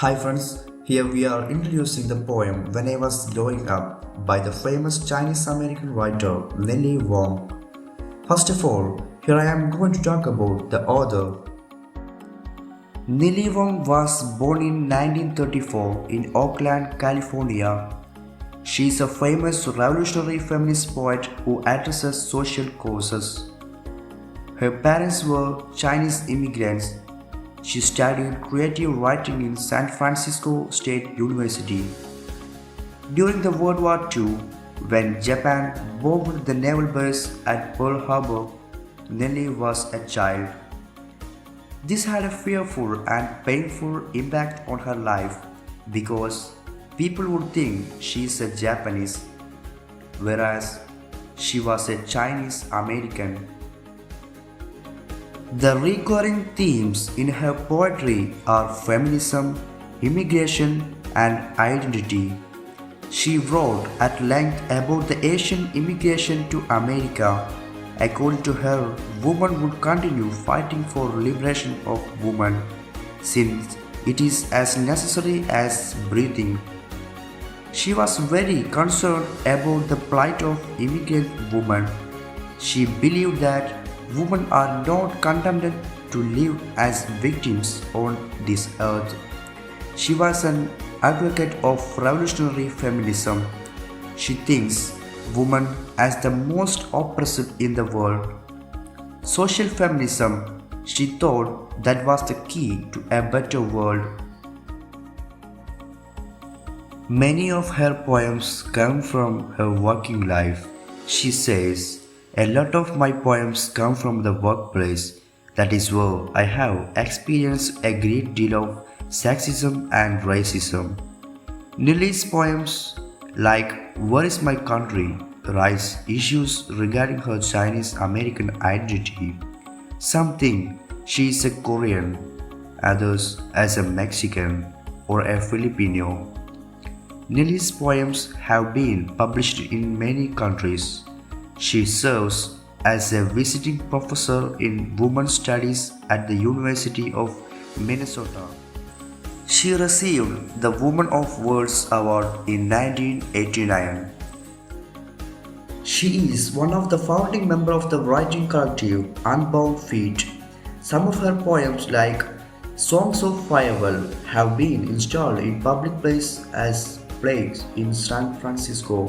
Hi friends, here we are introducing the poem When I Was Growing Up by the famous Chinese American writer Nellie Wong. First of all, here I am going to talk about the author. Nellie Wong was born in 1934 in Oakland, California. She is a famous revolutionary feminist poet who addresses social causes. Her parents were Chinese immigrants. She studied creative writing in San Francisco State University. During the World War II, when Japan bombed the naval base at Pearl Harbor, Nellie was a child. This had a fearful and painful impact on her life because people would think she is a Japanese, whereas she was a Chinese American. The recurring themes in her poetry are feminism, immigration, and identity. She wrote at length about the Asian immigration to America. According to her, women would continue fighting for liberation of women, since it is as necessary as breathing. She was very concerned about the plight of immigrant women. She believed that women are not condemned to live as victims on this earth. She was an advocate of revolutionary feminism. She thinks women as the most oppressed in the world. Social feminism, she thought that was the key to a better world. Many of her poems come from her working life. She says, "A lot of my poems come from the workplace. That is where I have experienced a great deal of sexism and racism." Nellie's poems, like Where is My Country, raise issues regarding her Chinese American identity. Some think she is a Korean, others as a Mexican or a Filipino. Nellie's poems have been published in many countries. She serves as a visiting professor in women's studies at the University of Minnesota. She received the Woman of Words Award in 1989. She is one of the founding members of the writing collective Unbound Feet. Some of her poems, like Songs of Farewell, have been installed in public places as plays in San Francisco.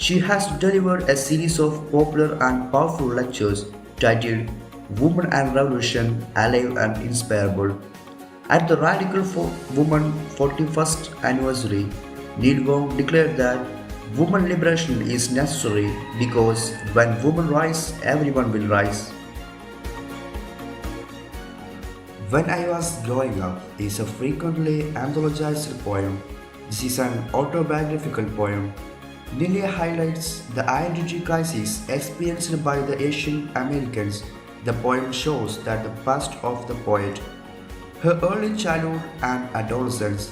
She has delivered a series of popular and powerful lectures titled Women and Revolution, Alive and Inspirable. At the Woman 41st anniversary, Neil Wong declared that women liberation is necessary because when women rise, everyone will rise. When I Was Growing Up is a frequently anthologized poem. This is an autobiographical poem. Nellie highlights the identity crisis experienced by the Asian Americans. The poem shows that the past of the poet, her early childhood and adolescence.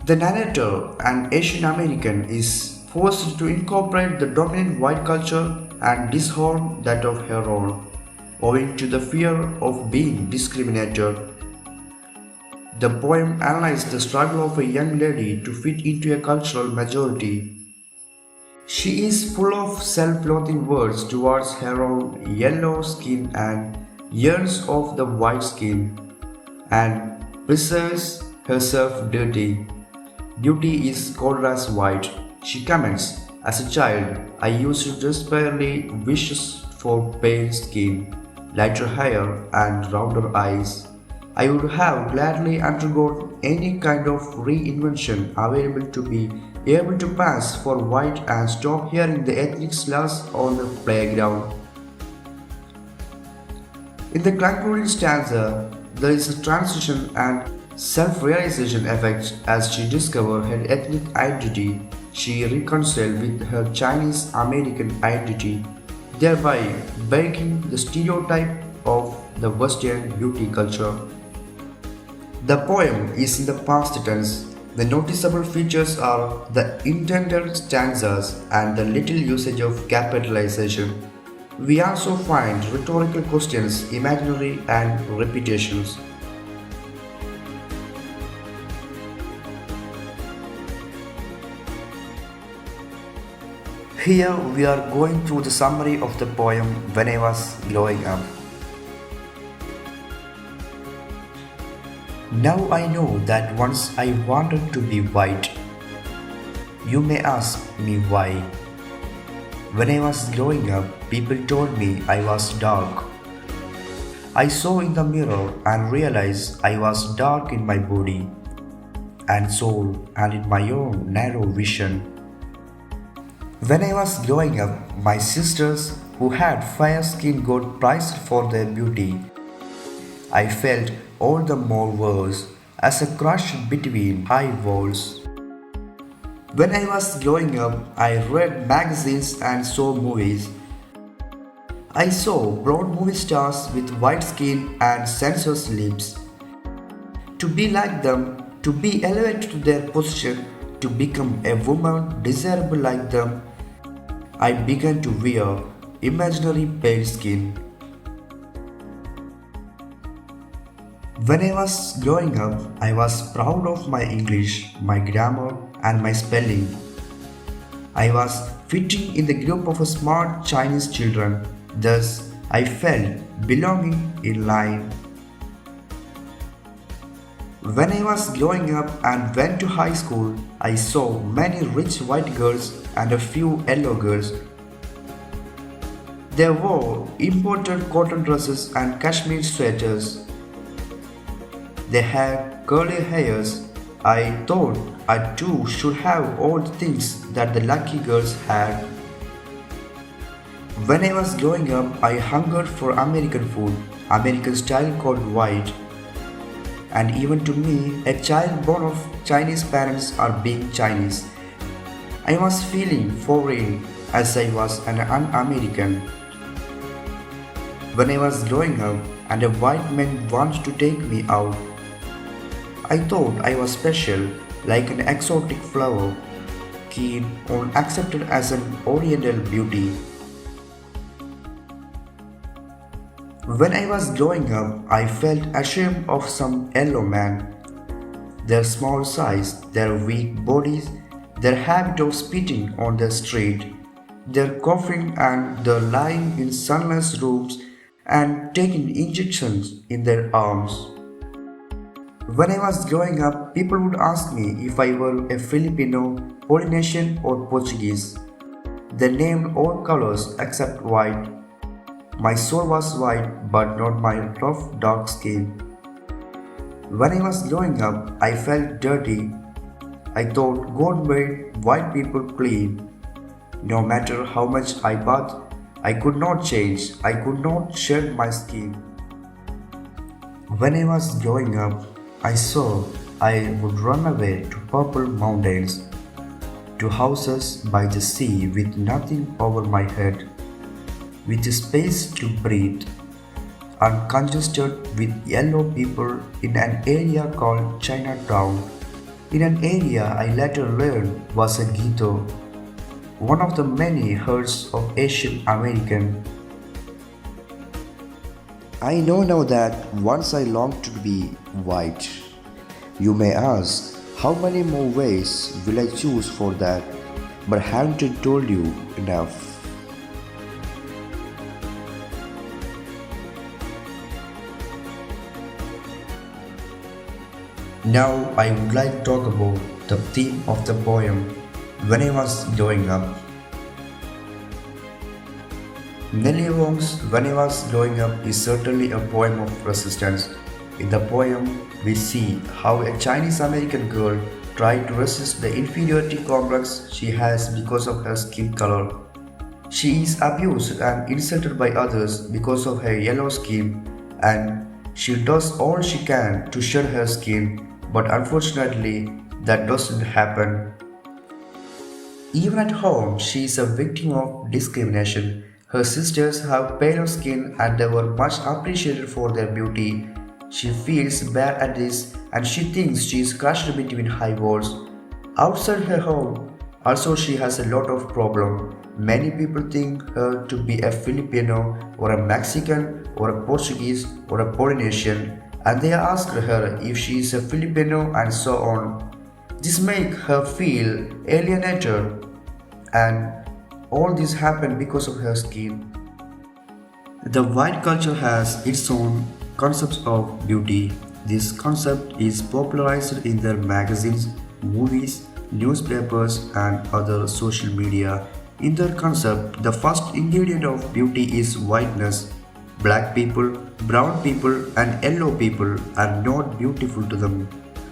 The narrator, an Asian American, is forced to incorporate the dominant white culture and disown that of her own, owing to the fear of being discriminated. The poem analyzes the struggle of a young lady to fit into a cultural majority. She is full of self-loathing words towards her own yellow skin and yearns of the white skin, and preserves herself dirty. Beauty is called as white. She comments, "As a child, I used to desperately wish for pale skin, lighter hair, and rounder eyes. I would have gladly undergone any kind of reinvention available to be able to pass for white and stop hearing the ethnic slurs on the playground." In the concluding stanza, there is a transition and self-realization effect as she discovers her ethnic identity. She reconciles with her Chinese American identity, thereby breaking the stereotype of the Western beauty culture. The poem is in the past tense. The noticeable features are the indented stanzas and the little usage of capitalization. We also find rhetorical questions, imaginary and repetitions. Here we are going through the summary of the poem When I Was Growing Up. Now I know that once I wanted to be white. You may ask me why. When I was growing up, people told me I was dark. I saw in the mirror and realized I was dark in my body and soul and in my own narrow vision. When I was growing up, my sisters who had fair skin got prized for their beauty. I felt all the more worse as a crush between high walls. When I was growing up, I read magazines and saw movies. I saw blonde movie stars with white skin and sensuous lips. To be like them, to be elevated to their position, to become a woman desirable like them, I began to wear imaginary pale skin. When I was growing up, I was proud of my English, my grammar, and my spelling. I was fitting in the group of smart Chinese children, thus I felt belonging in line. When I was growing up and went to high school, I saw many rich white girls and a few yellow girls. They wore imported cotton dresses and cashmere sweaters. They had curly hairs. I thought I too should have all the things that the lucky girls had. When I was growing up, I hungered for American food, American style called white. And even to me, a child born of Chinese parents are being Chinese. I was feeling foreign as I was an un-American. When I was growing up and a white man wanted to take me out, I thought I was special, like an exotic flower, keen on accepted as an oriental beauty. When I was growing up, I felt ashamed of some yellow men. Their small size, their weak bodies, their habit of spitting on the street, their coughing and their lying in sunless rooms and taking injections in their arms. When I was growing up, people would ask me if I were a Filipino, Polynesian or Portuguese. They named all colors except white. My soul was white but not my rough dark skin. When I was growing up, I felt dirty. I thought God made white people clean. No matter how much I bathed, I could not change. I could not shed my skin. When I was growing up, I saw I would run away to purple mountains, to houses by the sea with nothing over my head, with space to breathe, uncongested with yellow people in an area called Chinatown, in an area I later learned was a ghetto, one of the many herds of Asian American. I know now that once I longed to be white. You may ask, how many more ways will I choose for that? But haven't I told you enough? Now I would like to talk about the theme of the poem When I Was Growing Up. Nellie Wong's When I Was Growing Up is certainly a poem of resistance. In the poem, we see how a Chinese American girl tried to resist the inferiority complex she has because of her skin color. She is abused and insulted by others because of her yellow skin, and she does all she can to shed her skin, but unfortunately, that doesn't happen. Even at home, she is a victim of discrimination. Her sisters have paler skin and they were much appreciated for their beauty. She feels bad at this and she thinks she is crushed between high walls. Outside her home, also she has a lot of problems. Many people think her to be a Filipino or a Mexican or a Portuguese or a Polynesian, and they ask her if she is a Filipino and so on. This makes her feel alienated and All this happened because of her skin. The white culture has its own concepts of beauty. This concept is popularized in their magazines, movies, newspapers, and other social media. In their concept, the first ingredient of beauty is whiteness. Black people, brown people, and yellow people are not beautiful to them.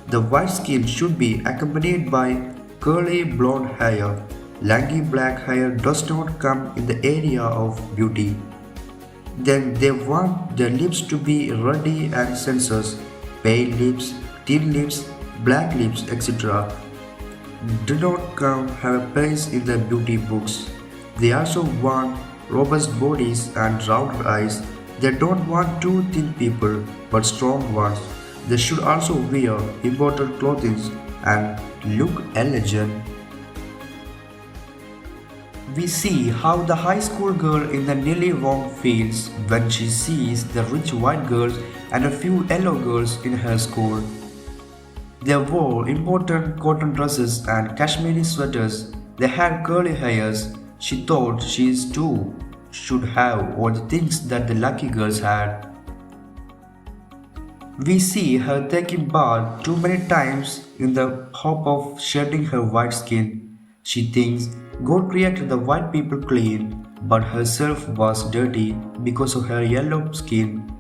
The white skin should be accompanied by curly blonde hair. Lanky black hair does not come in the area of beauty. Then they want their lips to be ruddy and sensuous. Pale lips, thin lips, black lips, etc. do not come have a place in the beauty books. They also want robust bodies and round eyes. They don't want too thin people but strong ones. They should also wear imported clothing and look elegant. We see how the high school girl in the Nelly Wong feels when she sees the rich white girls and a few yellow girls in her school. They wore important cotton dresses and Kashmiri sweaters. They had curly hairs. She thought she too should have all the things that the lucky girls had. We see her taking bath too many times in the hope of shedding her white skin. She thinks God created the white people clean, but herself was dirty because of her yellow skin.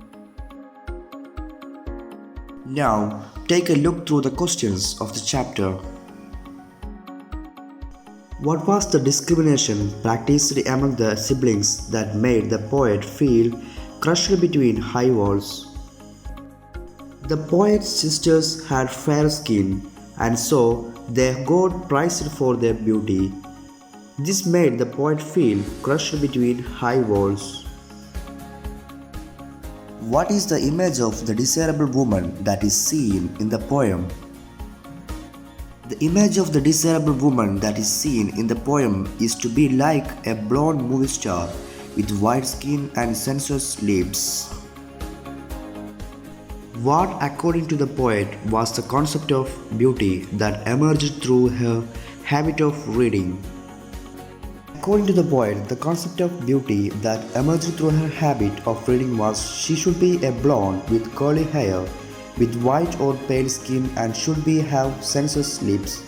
Now, take a look through the questions of the chapter. What was the discrimination practiced among the siblings that made the poet feel crushed between high walls? The poet's sisters had fair skin, and so they got prized for their beauty. This made the poet feel crushed between high walls. What is the image of the disabled woman that is seen in the poem? The image of the disabled woman that is seen in the poem is to be like a blonde movie star with white skin and sensuous lips. What, according to the poet, was the concept of beauty that emerged through her habit of reading? According to the poet, the concept of beauty that emerged through her habit of reading was she should be a blonde with curly hair, with white or pale skin, and should be have sensuous lips.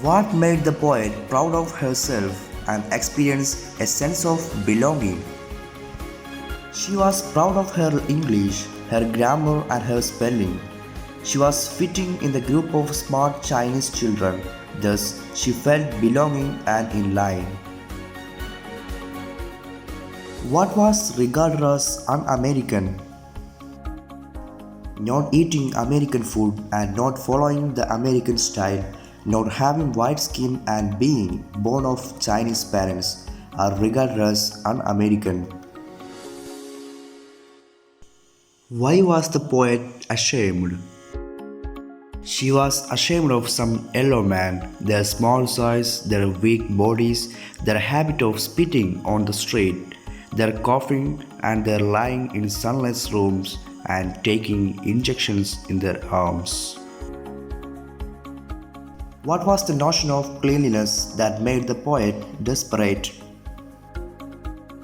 What made the poet proud of herself and experience a sense of belonging? She was proud of her English, her grammar, and her spelling. She was fitting in the group of smart Chinese children, thus she felt belonging and in line. What was regarded as un-American? Not eating American food and not following the American style, not having white skin and being born of Chinese parents are regarded as un-American. Why was the poet ashamed? She was ashamed of some yellow men, their small size, their weak bodies, their habit of spitting on the street, their coughing, and their lying in sunless rooms and taking injections in their arms. What was the notion of cleanliness that made the poet desperate?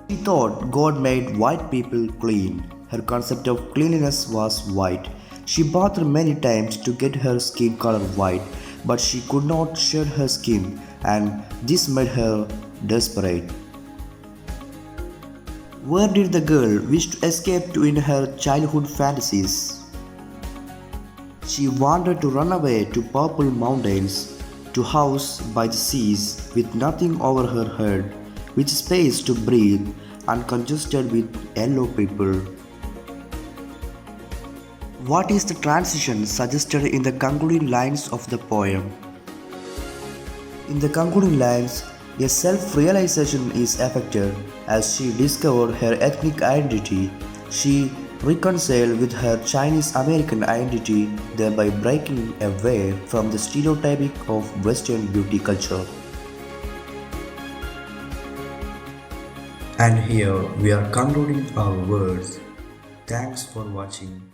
She thought God made white people clean. Her concept of cleanliness was white. She bathed many times to get her skin color white, but she could not shed her skin, and this made her desperate. Where did the girl wish to escape to in her childhood fantasies? She wanted to run away to purple mountains, to house by the seas with nothing over her head, with space to breathe, uncongested with yellow people. What is the transition suggested in the concluding lines of the poem? In the concluding lines, a self-realization is effected as she discovered her ethnic identity. She reconciled with her Chinese-American identity, thereby breaking away from the stereotyping of Western beauty culture. And here we are concluding our words. Thanks for watching.